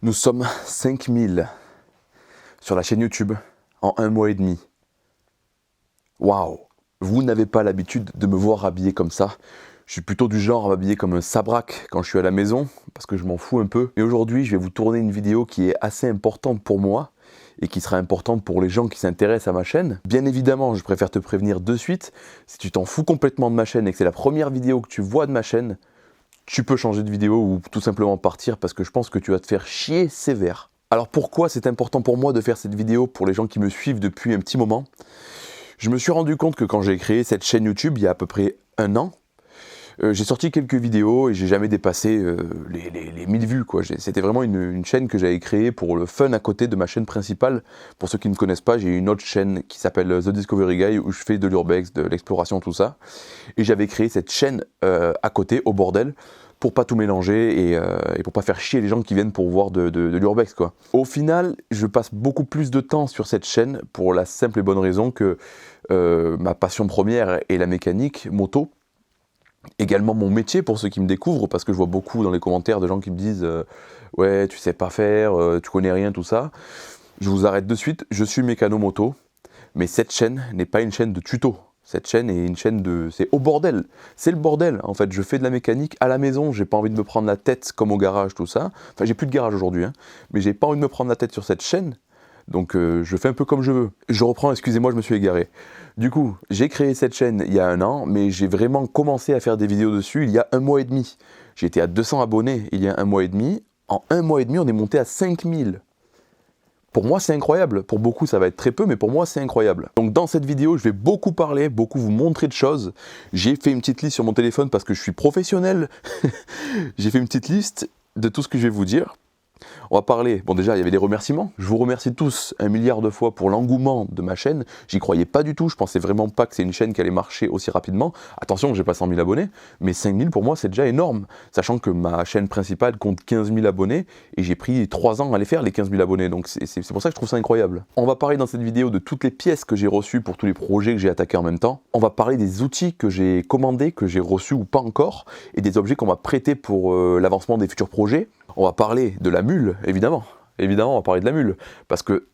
Nous sommes 5000 sur la chaîne YouTube en 1 mois et demi. Waouh! Vous n'avez pas l'habitude de me voir habillé comme ça. Je suis plutôt du genre à m'habiller comme un sabraque quand je suis à la maison, parce que je m'en fous un peu. Mais aujourd'hui, je vais vous tourner une vidéo qui est assez importante pour moi, et qui sera importante pour les gens qui s'intéressent à ma chaîne. Bien évidemment, je préfère te prévenir de suite, si tu t'en fous complètement de ma chaîne et que c'est la première vidéo que tu vois de ma chaîne, tu peux changer de vidéo ou tout simplement partir parce que je pense que tu vas te faire chier sévère. Alors pourquoi c'est important pour moi de faire cette vidéo pour les gens qui me suivent depuis un petit moment? Je me suis rendu compte que quand j'ai créé cette chaîne YouTube il y a à peu près un an, j'ai sorti quelques vidéos et j'ai jamais dépassé les 1000 vues, quoi. C'était vraiment une chaîne que j'avais créée pour le fun à côté de ma chaîne principale. Pour ceux qui ne me connaissent pas, j'ai une autre chaîne qui s'appelle The Discovery Guy où je fais de l'urbex, de l'exploration, tout ça. Et j'avais créé cette chaîne à côté, au bordel, pour pas tout mélanger et pour pas faire chier les gens qui viennent pour voir de l'urbex, quoi. Au final, je passe beaucoup plus de temps sur cette chaîne pour la simple et bonne raison que ma passion première est la mécanique moto. Également mon métier pour ceux qui me découvrent, parce que je vois beaucoup dans les commentaires de gens qui me disent ouais, tu sais pas faire, tu connais rien, tout ça. Je vous arrête de suite, je suis mécano moto, mais cette chaîne n'est pas une chaîne de tuto. Cette chaîne est une chaîne de... c'est au bordel, c'est le bordel en fait. Je fais de la mécanique à la maison, j'ai pas envie de me prendre la tête comme au garage, tout ça. Enfin, j'ai plus de garage aujourd'hui, hein, mais j'ai pas envie de me prendre la tête sur cette chaîne. Donc je fais un peu comme je veux. Je reprends, excusez-moi, je me suis égaré. Du coup, j'ai créé cette chaîne il y a un an, mais j'ai vraiment commencé à faire des vidéos dessus il y a 1 mois et demi. J'étais à 200 abonnés il y a 1 mois et demi. En 1 mois et demi, on est monté à 5000. Pour moi, c'est incroyable. Pour beaucoup, ça va être très peu, mais pour moi, c'est incroyable. Donc dans cette vidéo, je vais beaucoup parler, beaucoup vous montrer de choses. J'ai fait une petite liste sur mon téléphone parce que je suis professionnel. J'ai fait une petite liste de tout ce que je vais vous dire. On va parler, bon déjà il y avait des remerciements, je vous remercie tous 1 milliard de fois pour l'engouement de ma chaîne, j'y croyais pas du tout, je pensais vraiment pas que c'est une chaîne qui allait marcher aussi rapidement. Attention, j'ai pas 100 000 abonnés, mais 5 000 pour moi c'est déjà énorme, sachant que ma chaîne principale compte 15 000 abonnés, et j'ai pris 3 ans à les faire les 15 000 abonnés, donc c'est pour ça que je trouve ça incroyable. On va parler dans cette vidéo de toutes les pièces que j'ai reçues pour tous les projets que j'ai attaqués en même temps, on va parler des outils que j'ai commandés, que j'ai reçus ou pas encore, et des objets qu'on m'a prêtés pour l'avancement des futurs projets. On va parler de la mule, évidemment. Évidemment, on va parler de la mule. Parce que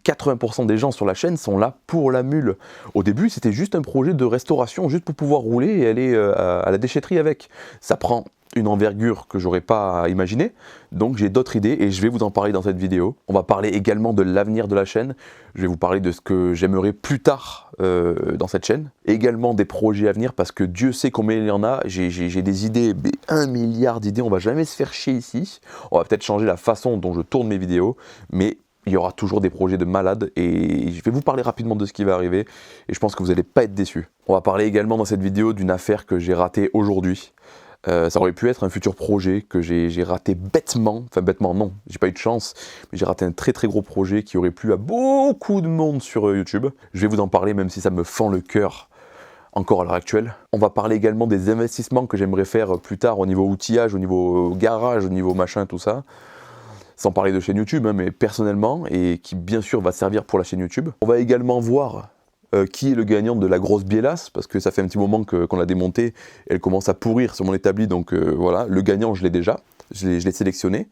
80% des gens sur la chaîne sont là pour la mule. Au début, c'était juste un projet de restauration, juste pour pouvoir rouler et aller à la déchetterie avec. Ça prend une envergure que j'aurais pas imaginée, donc j'ai d'autres idées et je vais vous en parler dans cette vidéo. On va parler également de l'avenir de la chaîne, je vais vous parler de ce que j'aimerais plus tard dans cette chaîne, également des projets à venir parce que Dieu sait combien il y en a, j'ai des idées, 1 milliard d'idées, on va jamais se faire chier ici, on va peut-être changer la façon dont je tourne mes vidéos, mais il y aura toujours des projets de malades et je vais vous parler rapidement de ce qui va arriver et je pense que vous n'allez pas être déçus. On va parler également dans cette vidéo d'une affaire que j'ai ratée aujourd'hui. Ça aurait pu être un futur projet que j'ai raté bêtement, enfin bêtement non, j'ai pas eu de chance, mais j'ai raté un très très gros projet qui aurait plu à beaucoup de monde sur YouTube. Je vais vous en parler même si ça me fend le cœur encore à l'heure actuelle. On va parler également des investissements que j'aimerais faire plus tard au niveau outillage, au niveau garage, au niveau machin, tout ça. Sans parler de chaîne YouTube, hein, mais personnellement, et qui bien sûr va servir pour la chaîne YouTube. On va également voir qui est le gagnant de la grosse bielasse, parce que ça fait un petit moment qu'on l'a démontée, elle commence à pourrir sur mon établi, donc voilà, le gagnant je l'ai déjà, je l'ai sélectionné,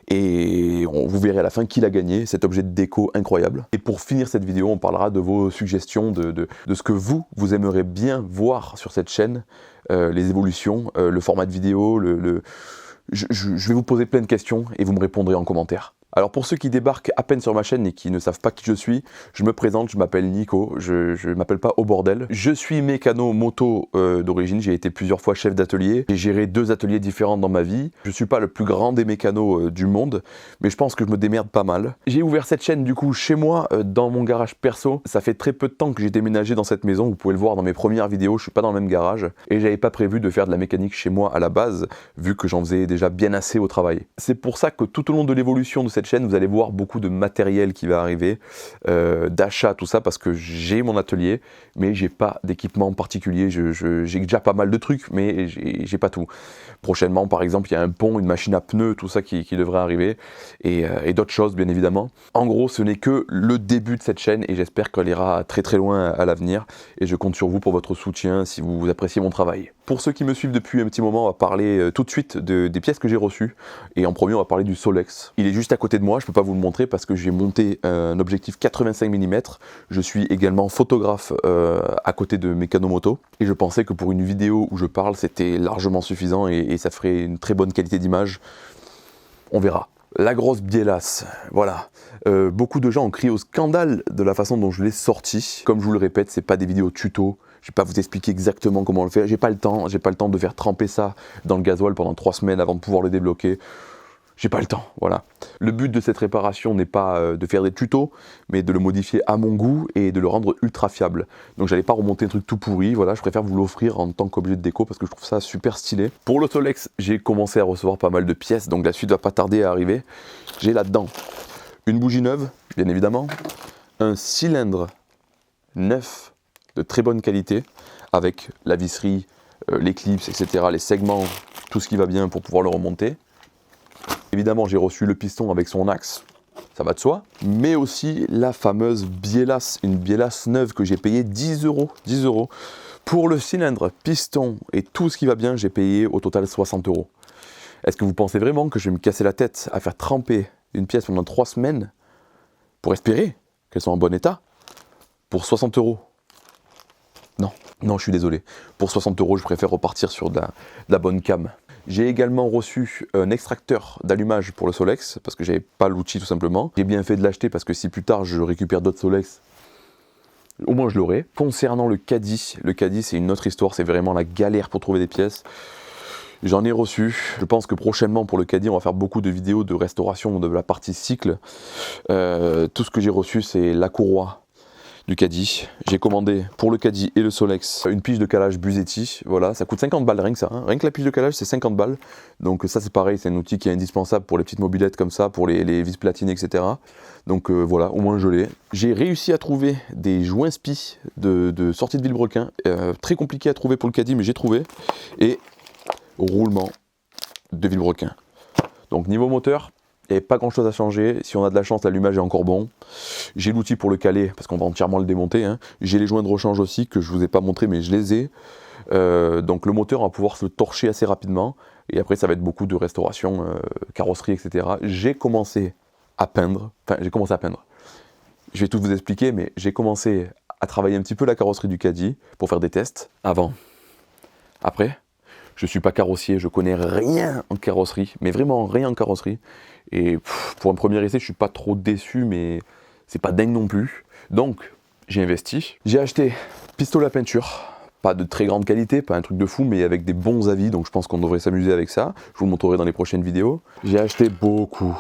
et vous verrez à la fin qui l'a gagné, cet objet de déco incroyable. Et pour finir cette vidéo, on parlera de vos suggestions, de ce que vous aimeriez bien voir sur cette chaîne, les évolutions, le format de vidéo, je vais vous poser plein de questions et vous me répondrez en commentaire. Alors pour ceux qui débarquent à peine sur ma chaîne et qui ne savent pas qui je suis, je me présente, je m'appelle Nico, je ne m'appelle pas au bordel. Je suis mécano moto d'origine, j'ai été plusieurs fois chef d'atelier, j'ai géré 2 ateliers différents dans ma vie. Je suis pas le plus grand des mécanos du monde, mais je pense que je me démerde pas mal. J'ai ouvert cette chaîne du coup chez moi, dans mon garage perso. Ça fait très peu de temps que j'ai déménagé dans cette maison, vous pouvez le voir dans mes premières vidéos, je suis pas dans le même garage. Et j'avais pas prévu de faire de la mécanique chez moi à la base, vu que j'en faisais déjà bien assez au travail. C'est pour ça que tout au long de l'évolution de cette cette chaîne, vous allez voir beaucoup de matériel qui va arriver, d'achat, tout ça, parce que j'ai mon atelier, mais j'ai pas d'équipement particulier. J'ai déjà pas mal de trucs, mais j'ai pas tout. Prochainement, par exemple, il y a un pont, une machine à pneus, tout ça qui devrait arriver, et d'autres choses, bien évidemment. En gros, ce n'est que le début de cette chaîne, et j'espère qu'elle ira très très loin à l'avenir, et je compte sur vous pour votre soutien si vous appréciez mon travail. Pour ceux qui me suivent depuis un petit moment, on va parler tout de suite des pièces que j'ai reçues, et en premier, on va parler du Solex. Il est juste à côté de moi, je peux pas vous le montrer parce que j'ai monté un objectif 85 mm. Je suis également photographe à côté de mes canaux moto, et je pensais que pour une vidéo où je parle, c'était largement suffisant et ça ferait une très bonne qualité d'image. On verra. La grosse bielasse, voilà. Beaucoup de gens ont crié au scandale de la façon dont je l'ai sorti. Comme je vous le répète, c'est pas des vidéos tuto. Je vais pas vous expliquer exactement comment le faire. J'ai pas le temps de faire tremper ça dans le gasoil pendant 3 semaines avant de pouvoir le débloquer. J'ai pas le temps, voilà. Le but de cette réparation n'est pas de faire des tutos, mais de le modifier à mon goût et de le rendre ultra fiable. Donc j'allais pas remonter un truc tout pourri, voilà, je préfère vous l'offrir en tant qu'objet de déco parce que je trouve ça super stylé. Pour le Solex, j'ai commencé à recevoir pas mal de pièces, donc la suite va pas tarder à arriver. J'ai là-dedans une bougie neuve, bien évidemment, un cylindre neuf de très bonne qualité, avec la visserie, l'éclipse, etc., les segments, tout ce qui va bien pour pouvoir le remonter. Évidemment, j'ai reçu le piston avec son axe, ça va de soi, mais aussi la fameuse bielasse, une bielasse neuve que j'ai payé 10 euros. 10 euros. Pour le cylindre, piston et tout ce qui va bien, j'ai payé au total 60 euros. Est-ce que vous pensez vraiment que je vais me casser la tête à faire tremper une pièce pendant 3 semaines pour espérer qu'elle soit en bon état pour 60 euros? Non, je suis désolé. Pour 60 euros, je préfère repartir sur de la bonne cam. J'ai également reçu un extracteur d'allumage pour le Solex, parce que j'avais pas l'outil tout simplement. J'ai bien fait de l'acheter parce que si plus tard je récupère d'autres Solex, au moins je l'aurai. Concernant le caddie c'est une autre histoire, c'est vraiment la galère pour trouver des pièces. J'en ai reçu. Je pense que prochainement pour le caddie, on va faire beaucoup de vidéos de restauration de la partie cycle. Tout ce que j'ai reçu, c'est la courroie du caddie. J'ai commandé pour le caddie et le Solex une pige de calage Busetti. Voilà, ça coûte 50 balles rien que ça. Hein. Rien que la pige de calage, c'est 50 balles. Donc ça, c'est pareil, c'est un outil qui est indispensable pour les petites mobilettes comme ça, pour les vis platines, etc. Donc voilà, au moins je l'ai. J'ai réussi à trouver des joints spi de sortie de Villebrequin. Très compliqué à trouver pour le caddie, mais j'ai trouvé. Et roulement de Villebrequin. Donc niveau moteur, il n'y avait pas grand chose à changer. Si on a de la chance, l'allumage est encore bon. J'ai l'outil pour le caler parce qu'on va entièrement le démonter. Hein. J'ai les joints de rechange aussi que je ne vous ai pas montré, mais je les ai. Donc le moteur va pouvoir se torcher assez rapidement. Et après, ça va être beaucoup de restauration, carrosserie, etc. J'ai commencé à peindre. Je vais tout vous expliquer, mais j'ai commencé à travailler un petit peu la carrosserie du caddie pour faire des tests avant. Après, je ne suis pas carrossier, je connais rien en carrosserie, mais vraiment rien en carrosserie. Et pour un premier essai, je suis pas trop déçu, mais c'est pas dingue non plus. Donc, j'ai investi. J'ai acheté pistolet à peinture, pas de très grande qualité, pas un truc de fou, mais avec des bons avis, donc je pense qu'on devrait s'amuser avec ça. Je vous le montrerai dans les prochaines vidéos. J'ai acheté beaucoup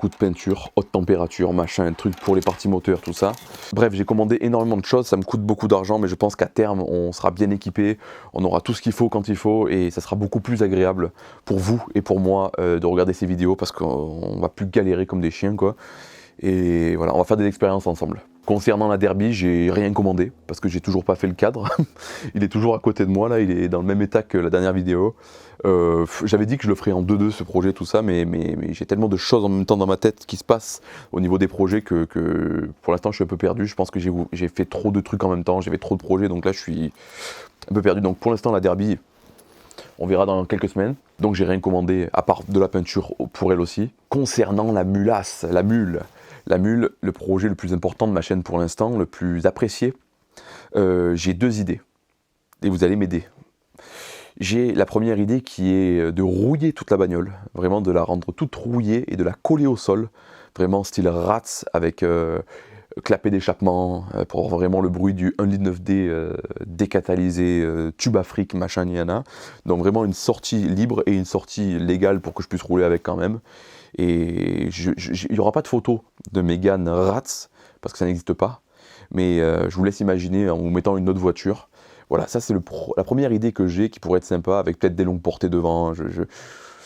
de peinture, haute température, machin, un truc pour les parties moteurs, tout ça. Bref, j'ai commandé énormément de choses, ça me coûte beaucoup d'argent, mais je pense qu'à terme, on sera bien équipé, on aura tout ce qu'il faut quand il faut, et ça sera beaucoup plus agréable pour vous et pour moi de regarder ces vidéos, parce qu'on va plus galérer comme des chiens, quoi. Et voilà, on va faire des expériences ensemble. Concernant la Derby, j'ai rien commandé, parce que j'ai toujours pas fait le cadre. Il est toujours à côté de moi, là, il est dans le même état que la dernière vidéo. J'avais dit que je le ferais en 2-2 ce projet, tout ça, mais j'ai tellement de choses en même temps dans ma tête qui se passent au niveau des projets que pour l'instant je suis un peu perdu. Je pense que j'ai fait trop de trucs en même temps, j'avais trop de projets, donc là je suis un peu perdu. Donc pour l'instant la Derby, on verra dans quelques semaines. Donc j'ai rien commandé à part de la peinture pour elle aussi. Concernant la mulasse, la mule, le projet le plus important de ma chaîne pour l'instant, le plus apprécié, j'ai 2 idées et vous allez m'aider. J'ai la première idée qui est de rouiller toute la bagnole, vraiment de la rendre toute rouillée et de la coller au sol, vraiment style Rats avec clapet d'échappement pour avoir vraiment le bruit du 1,9 litre décatalysé, tube Afrique, machin, yana. Donc vraiment une sortie libre et une sortie légale pour que je puisse rouler avec quand même. Et il n'y aura pas de photo de Mégane Rats parce que ça n'existe pas, mais je vous laisse imaginer en vous mettant une autre voiture. Voilà, ça c'est la première idée que j'ai qui pourrait être sympa, avec peut-être des longues portées devant.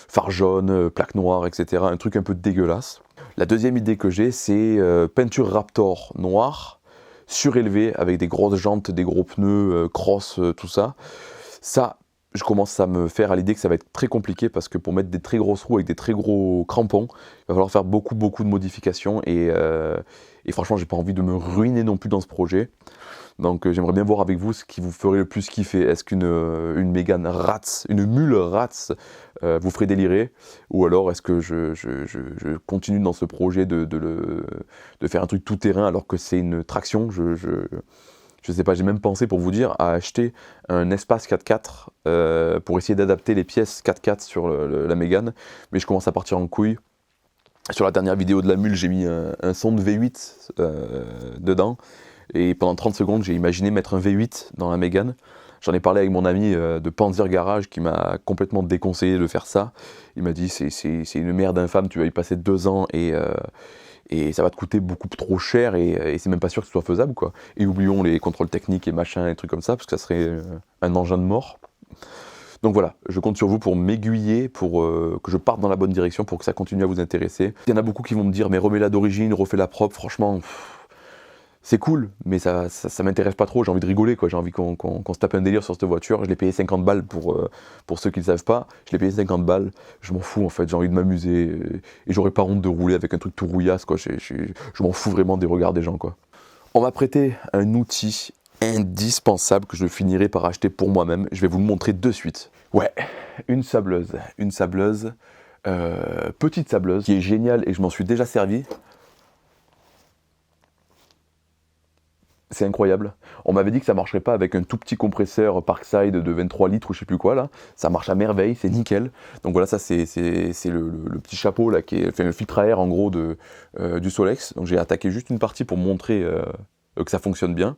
phare jaune, plaque noire, etc. Un truc un peu dégueulasse. La deuxième idée que j'ai, c'est peinture Raptor noire, surélevée, avec des grosses jantes, des gros pneus, cross, tout ça. Ça, je commence à me faire à l'idée que ça va être très compliqué parce que pour mettre des très grosses roues avec des très gros crampons, il va falloir faire beaucoup de modifications et franchement, j'ai pas envie de me ruiner non plus dans ce projet. Donc j'aimerais bien voir avec vous ce qui vous ferait le plus kiffer. Est-ce qu'une Mégane Rats, une mule Rats vous ferait délirer? Ou alors est-ce que je continue dans ce projet de faire un truc tout terrain alors que c'est une traction? Je sais pas, j'ai même pensé, pour vous dire, à acheter un espace 4x4 pour essayer d'adapter les pièces 4x4 sur la Mégane, mais je commence à partir en couille. Sur la dernière vidéo de la mule, j'ai mis un son de V8 dedans, et pendant 30 secondes, j'ai imaginé mettre un V8 dans la Mégane. J'en ai parlé avec mon ami de Panzer Garage qui m'a complètement déconseillé de faire ça. Il m'a dit c'est une merde infâme, tu vas y passer 2 ans et ça va te coûter beaucoup trop cher et c'est même pas sûr que ce soit faisable, quoi. Et oublions les contrôles techniques et machin et trucs comme ça, parce que ça serait un engin de mort. Donc voilà, je compte sur vous pour m'aiguiller, pour que je parte dans la bonne direction, pour que ça continue à vous intéresser. Il y en a beaucoup qui vont me dire mais remets-la d'origine, refais-la propre, franchement... C'est cool, mais ça m'intéresse pas trop, j'ai envie de rigoler, quoi. J'ai envie qu'on se tape un délire sur cette voiture. Je l'ai payé 50 balles pour ceux qui ne le savent pas. Je l'ai payé 50 balles, je m'en fous en fait, j'ai envie de m'amuser. Et j'aurais pas honte de rouler avec un truc tout rouillasse, quoi. Je m'en fous vraiment des regards des gens, quoi. On m'a prêté un outil indispensable que je finirai par acheter pour moi-même. Je vais vous le montrer de suite. Ouais, une sableuse. Une sableuse, petite sableuse, qui est géniale et je m'en suis déjà servi. C'est incroyable. On m'avait dit que ça marcherait pas avec un tout petit compresseur Parkside de 23 litres ou je sais plus quoi là. Ça marche à merveille, c'est nickel. Donc voilà, ça c'est le petit chapeau là qui est le filtre à air en gros du Solex. Donc j'ai attaqué juste une partie pour montrer que ça fonctionne bien.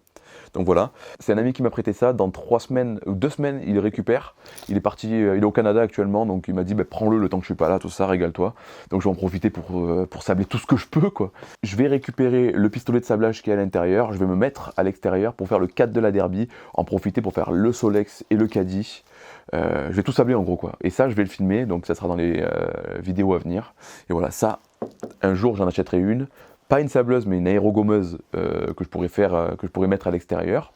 Donc voilà, c'est un ami qui m'a prêté ça, dans 3 semaines ou 2 semaines il récupère, il est parti, il est au Canada actuellement, donc il m'a dit bah, prends-le le temps que je suis pas là, tout ça, régale-toi. Donc je vais en profiter pour sabler tout ce que je peux, quoi. Je vais récupérer le pistolet de sablage qui est à l'intérieur, je vais me mettre à l'extérieur pour faire le cadre de la Derby, en profiter pour faire le Solex et le Caddy. Je vais tout sabler en gros, quoi. Et ça je vais le filmer, donc ça sera dans les vidéos à venir. Et voilà, ça, un jour j'en achèterai une. Pas une sableuse, mais une aérogommeuse que je pourrais mettre à l'extérieur.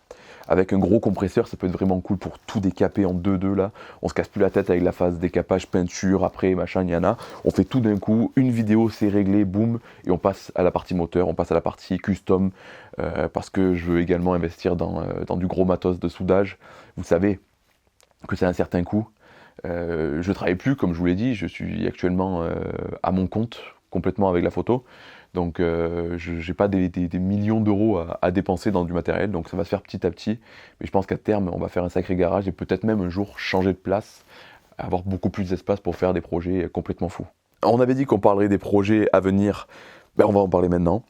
Avec un gros compresseur, ça peut être vraiment cool pour tout décaper en 2-2 là. On se casse plus la tête avec la phase décapage, peinture, après machin, il y en a. On fait tout d'un coup, une vidéo, c'est réglé, boum, et on passe à la partie moteur, on passe à la partie custom, parce que je veux également investir dans du gros matos de soudage. Vous savez que c'est un certain coût. Je travaille plus, comme je vous l'ai dit, je suis actuellement à mon compte, complètement avec la photo. Donc je n'ai pas des millions d'euros à dépenser dans du matériel, donc ça va se faire petit à petit. Mais je pense qu'à terme, on va faire un sacré garage et peut-être même un jour changer de place, avoir beaucoup plus d'espace pour faire des projets complètement fous. On avait dit qu'on parlerait des projets à venir, ben on va en parler maintenant.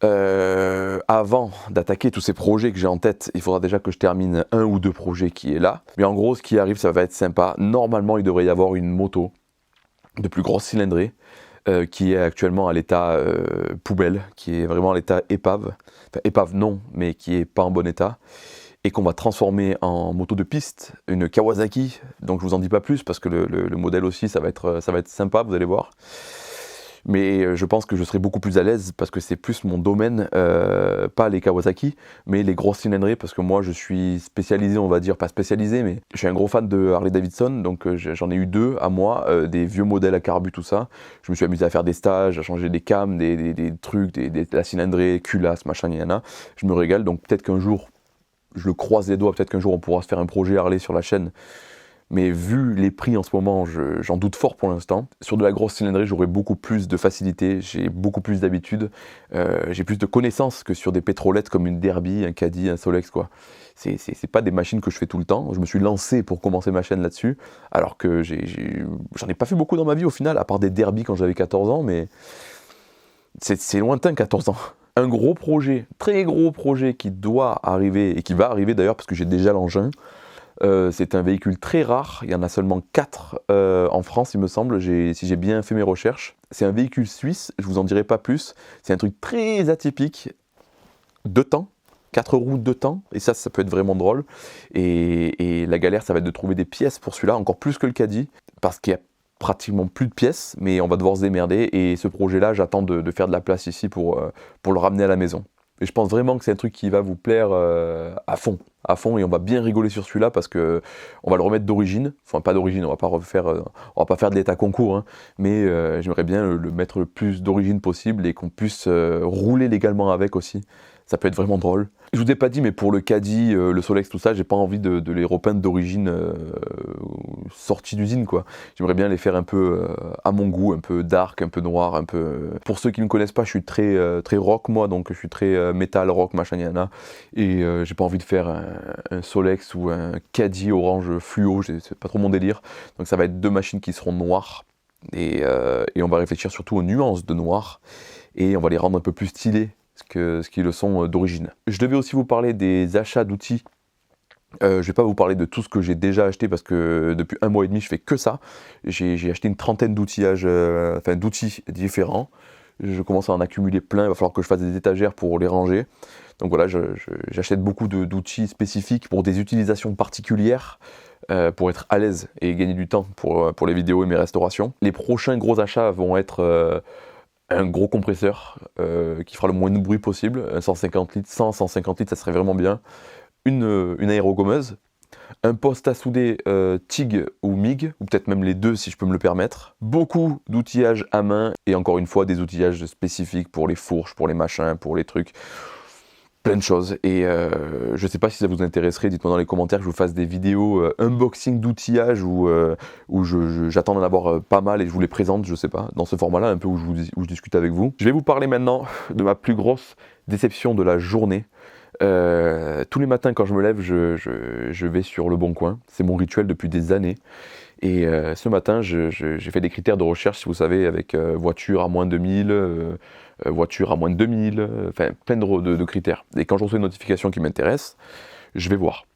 Avant d'attaquer tous ces projets que j'ai en tête, il faudra déjà que je termine 1 ou 2 projets qui est là. Mais en gros, ce qui arrive, ça va être sympa. Normalement, il devrait y avoir une moto de plus grosse cylindrée, qui est actuellement à l'état poubelle, qui est vraiment à l'état épave. Enfin, épave non, mais qui est pas en bon état. Et qu'on va transformer en moto de piste, une Kawasaki. Donc je vous en dis pas plus, parce que le modèle aussi, ça va être sympa, vous allez voir. Mais je pense que je serai beaucoup plus à l'aise parce que c'est plus mon domaine, pas les Kawasaki, mais les grosses cylindrées, parce que moi je suis spécialisé, on va dire, pas spécialisé, mais je suis un gros fan de Harley Davidson, donc j'en ai eu 2 à moi, des vieux modèles à carbu, tout ça. Je me suis amusé à faire des stages, à changer des cams, des trucs, la cylindrée, culasse, machin, y en a. Je me régale, donc peut-être qu'un jour, je le croise les doigts, peut-être qu'un jour on pourra se faire un projet Harley sur la chaîne. Mais vu les prix en ce moment, j'en doute fort pour l'instant. Sur de la grosse cylindrée, j'aurai beaucoup plus de facilité, j'ai beaucoup plus d'habitude, j'ai plus de connaissances que sur des pétrolettes comme une Derby, un Caddy, un Solex, quoi. C'est pas des machines que je fais tout le temps. Je me suis lancé pour commencer ma chaîne là-dessus, alors que j'en ai pas fait beaucoup dans ma vie au final, à part des Derby quand j'avais 14 ans, mais c'est lointain 14 ans. Un gros projet, très gros projet qui doit arriver, et qui va arriver d'ailleurs parce que j'ai déjà l'engin. C'est un véhicule très rare, il y en a seulement 4 en France il me semble, si j'ai bien fait mes recherches. C'est un véhicule suisse, je vous en dirai pas plus, c'est un truc très atypique, 2 temps, 4 roues 2 temps, et ça peut être vraiment drôle. Et la galère ça va être de trouver des pièces pour celui-là, encore plus que le Caddy, parce qu'il y a pratiquement plus de pièces, mais on va devoir se démerder. Et ce projet-là, j'attends de faire de la place ici pour le ramener à la maison. Et je pense vraiment que c'est un truc qui va vous plaire à fond, et on va bien rigoler sur celui-là parce que on va le remettre d'origine, enfin pas d'origine, on va pas faire de l'état concours, hein, mais j'aimerais bien le mettre le plus d'origine possible et qu'on puisse rouler légalement avec aussi. Ça peut être vraiment drôle. Je vous ai pas dit, mais pour le caddie, le Solex, tout ça, j'ai pas envie de les repeindre d'origine sortie d'usine, quoi. J'aimerais bien les faire un peu à mon goût, un peu dark, un peu noir, un peu... Pour ceux qui ne me connaissent pas, je suis très rock, moi, donc je suis très metal, rock, machin, yana. Et j'ai pas envie de faire un Solex ou un caddie orange fluo, c'est pas trop mon délire. Donc ça va être 2 machines qui seront noires. Et on va réfléchir surtout aux nuances de noir. Et on va les rendre un peu plus stylées ce qu'ils le sont d'origine. Je devais aussi vous parler des achats d'outils. Je vais pas vous parler de tout ce que j'ai déjà acheté parce que depuis 1 mois et demi je fais que ça. J'ai acheté une trentaine d'outillages, d'outils différents. Je commence à en accumuler plein, il va falloir que je fasse des étagères pour les ranger. Donc voilà, j'achète beaucoup d'outils spécifiques pour des utilisations particulières. Pour être à l'aise et gagner du temps pour les vidéos et mes restaurations. Les prochains gros achats vont être un gros compresseur qui fera le moins de bruit possible, un 150 litres, 150 litres, ça serait vraiment bien. Une aérogommeuse, un poste à souder TIG ou MIG, ou peut-être même les deux si je peux me le permettre. Beaucoup d'outillage à main, et encore une fois des outillages spécifiques pour les fourches, pour les machins, pour les trucs. Plein de choses, et je sais pas si ça vous intéresserait, dites-moi dans les commentaires que je vous fasse des vidéos unboxing d'outillage où j'attends d'en avoir pas mal et je vous les présente, je sais pas, dans ce format-là, un peu où je discute avec vous. Je vais vous parler maintenant de ma plus grosse déception de la journée. Tous les matins quand je me lève, je vais sur Le Bon Coin, c'est mon rituel depuis des années. Et ce matin, j'ai fait des critères de recherche, si vous savez, avec voiture à moins de 2000, voiture à moins de 2000, enfin plein de critères. Et quand je reçois une notification qui m'intéresse, je vais voir.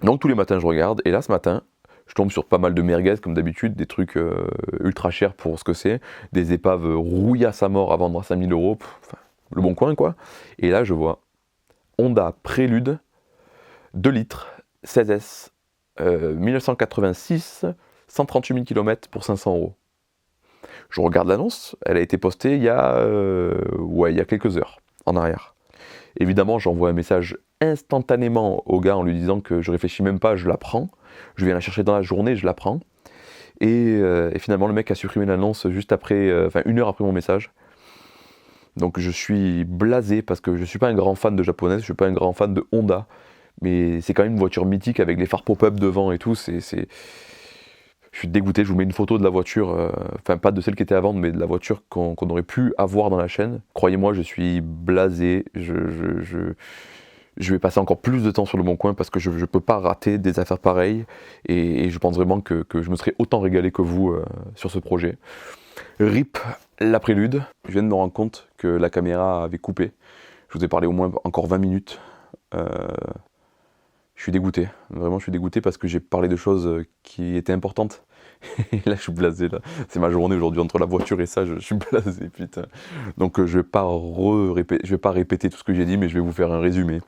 Donc tous les matins, je regarde, et là ce matin, je tombe sur pas mal de merguez, comme d'habitude, des trucs ultra chers pour ce que c'est, des épaves rouillasses à mort à vendre à 5000 €, enfin, Le Bon Coin quoi. Et là, je vois Honda Prélude, 2 litres, 16S, 1986, 138 000 km pour 500 €. Je regarde l'annonce, elle a été postée il y a quelques heures en arrière. Évidemment, j'envoie un message instantanément au gars en lui disant que je réfléchis même pas, je la prends. Je viens la chercher dans la journée, je la prends. Et finalement, le mec a supprimé l'annonce juste après, 1 heure après mon message. Donc je suis blasé parce que je suis pas un grand fan de japonaise, je suis pas un grand fan de Honda. Mais c'est quand même une voiture mythique avec les phares pop-up devant et tout, Je suis dégoûté, je vous mets une photo de la voiture, enfin pas de celle qui était à vendre, mais de la voiture qu'on aurait pu avoir dans la chaîne. Croyez-moi, je suis blasé, je vais passer encore plus de temps sur Le Bon Coin parce que je peux pas rater des affaires pareilles et je pense vraiment que je me serais autant régalé que vous sur ce projet. RIP la Prélude, je viens de me rendre compte que la caméra avait coupé. Je vous ai parlé au moins encore 20 minutes. Je suis dégoûté, vraiment je suis dégoûté parce que j'ai parlé de choses qui étaient importantes. Et là je suis blasé là, c'est ma journée aujourd'hui entre la voiture et ça, je suis blasé putain. Donc je vais pas répéter tout ce que j'ai dit, mais je vais vous faire un résumé.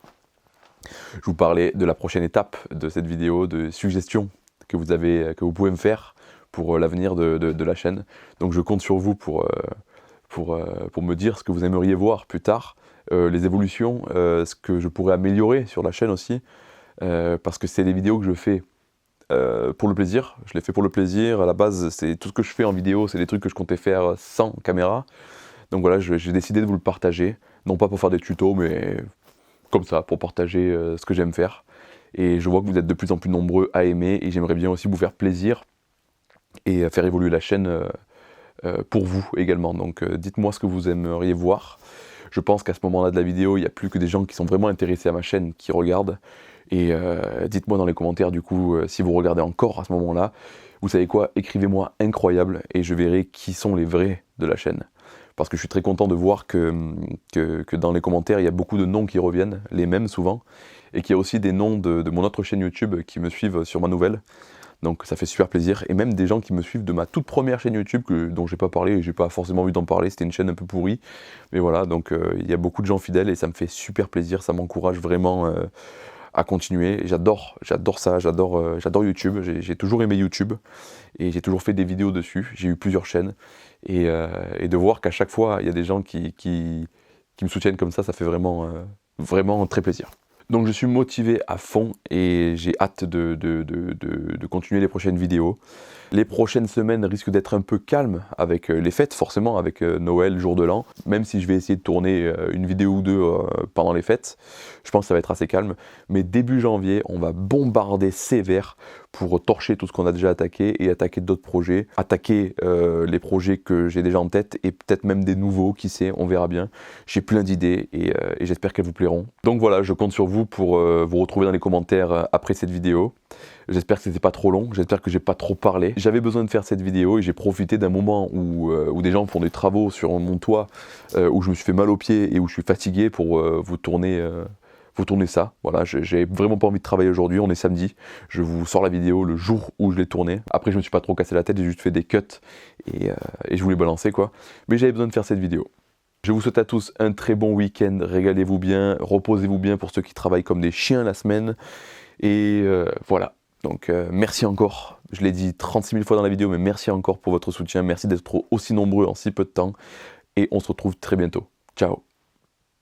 Je vous parlais de la prochaine étape de cette vidéo, de suggestions que vous pouvez me faire pour l'avenir de la chaîne. Donc je compte sur vous pour me dire ce que vous aimeriez voir plus tard, les évolutions, ce que je pourrais améliorer sur la chaîne aussi. Parce que c'est des vidéos que je fais pour le plaisir, je les fais pour le plaisir, à la base c'est tout ce que je fais en vidéo, c'est des trucs que je comptais faire sans caméra, donc voilà, j'ai décidé de vous le partager, non pas pour faire des tutos, mais comme ça, pour partager ce que j'aime faire, et je vois que vous êtes de plus en plus nombreux à aimer, et j'aimerais bien aussi vous faire plaisir, et faire évoluer la chaîne pour vous également, donc dites-moi ce que vous aimeriez voir. Je pense qu'à ce moment-là de la vidéo, il n'y a plus que des gens qui sont vraiment intéressés à ma chaîne qui regardent. Et dites-moi dans les commentaires du coup si vous regardez encore à ce moment-là. Vous savez quoi, écrivez-moi incroyable et je verrai qui sont les vrais de la chaîne. Parce que je suis très content de voir que dans les commentaires, il y a beaucoup de noms qui reviennent, les mêmes souvent. Et qu'il y a aussi des noms de mon autre chaîne YouTube qui me suivent sur ma nouvelle. Donc ça fait super plaisir, et même des gens qui me suivent de ma toute première chaîne YouTube dont j'ai pas parlé et j'ai pas forcément envie d'en parler, c'était une chaîne un peu pourrie, mais voilà, donc il y a beaucoup de gens fidèles et ça me fait super plaisir, ça m'encourage vraiment à continuer. J'adore ça, j'adore YouTube. J'ai toujours aimé YouTube et j'ai toujours fait des vidéos dessus. J'ai eu plusieurs chaînes et de voir qu'à chaque fois il y a des gens qui me soutiennent comme ça fait vraiment, vraiment très plaisir. Donc je suis motivé à fond et j'ai hâte de continuer les prochaines vidéos. Les prochaines semaines risquent d'être un peu calmes avec les fêtes, forcément, avec Noël, jour de l'an. Même si je vais essayer de tourner une vidéo ou deux pendant les fêtes, je pense que ça va être assez calme. Mais début janvier, on va bombarder sévère pour torcher tout ce qu'on a déjà attaqué et attaquer d'autres projets. Attaquer les projets que j'ai déjà en tête et peut-être même des nouveaux, qui sait, on verra bien. J'ai plein d'idées et j'espère qu'elles vous plairont. Donc voilà, je compte sur vous pour vous retrouver dans les commentaires après cette vidéo. J'espère que c'était pas trop long, j'espère que j'ai pas trop parlé. J'avais besoin de faire cette vidéo et j'ai profité d'un moment où des gens font des travaux sur mon toit, où je me suis fait mal aux pieds et où je suis fatigué pour vous tourner ça. Voilà, j'ai vraiment pas envie de travailler aujourd'hui, on est samedi. Je vous sors la vidéo le jour où je l'ai tournée. Après je me suis pas trop cassé la tête, j'ai juste fait des cuts et je voulais balancer quoi. Mais j'avais besoin de faire cette vidéo. Je vous souhaite à tous un très bon week-end, régalez-vous bien, reposez-vous bien pour ceux qui travaillent comme des chiens la semaine. Et voilà. Donc merci encore, je l'ai dit 36 000 fois dans la vidéo, mais merci encore pour votre soutien, merci d'être aussi nombreux en si peu de temps, et on se retrouve très bientôt. Ciao.